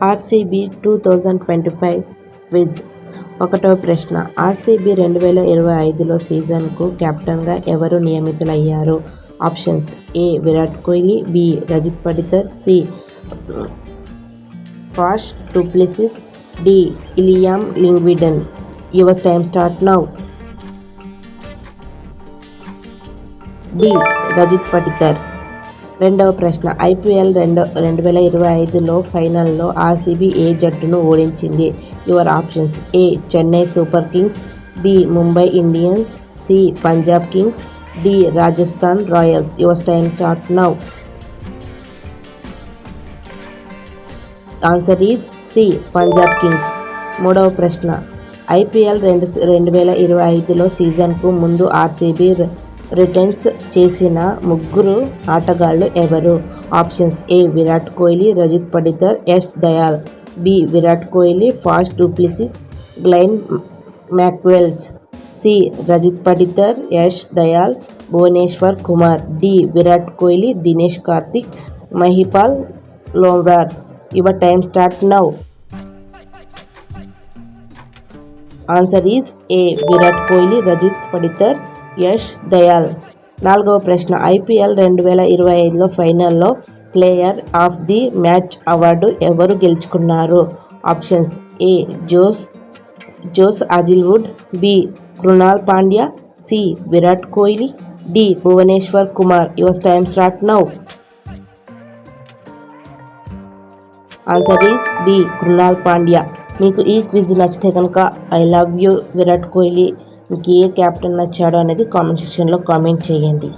RCB 2025 quiz. 1వ ప్రశ్న. RCB 2025లో సీజన్కు కెప్టెన్గా ఎవరు నియమితులయ్యారు? Options: A. Virat Kohli, B. Rajat Padikkal, C. Faf du Plessis, D. Liam Lingwood. Your time start now. B. Rajat Padikkal. 2వ ప్రశ్న. ఐపీఎల్ 2025లో ఫైనల్లో ఆర్సీబీ ఏ జట్టును ఓడించింది? Your options: A. Chennai Super Kings, B. Mumbai Indians, C. Punjab Kings, D. Rajasthan Royals. Your time start now. Answer is C. Punjab Kings. 3వ ప్రశ్న. IPL 2025లో సీజన్కు ముందు ఆర్సీబీ రిటైన్ చేసిన ముగ్గురు ఆటగాళ్లు ఎవరు? Options: A. Virat Kohli, Rajat Padikkal, Yash Dayal, B. Virat Kohli, Faf du Plessis, Glenn Maxwell, C. Rajat Padikkal, Yash Dayal, Bhuvneshwar Kumar, D. Virat Kohli, Dinesh Karthik, Mahipal Lomror. Your time start now. Answer is A. Virat Kohli, Rajat Padikkal, Yash Dayal. 4వ ప్రశ్న. IPL 2025లో ఫైనల్లో player of the match award ఎవరు గెలుచుకున్నారు? Options: A. Josh Hazlewood, B. Krunal Pandya, C. Virat Kohli, D. Bhubaneswar Kumar. Your time start now. Answer is B. Krunal Pandya. మీకు ఈ quiz నచ్చితే కనుక I love you Virat Kohli, మీకు ఏ కెప్టెన్ నచ్చాడో అనేది కామెంట్ సెక్షన్లో కామెంట్ చేయండి.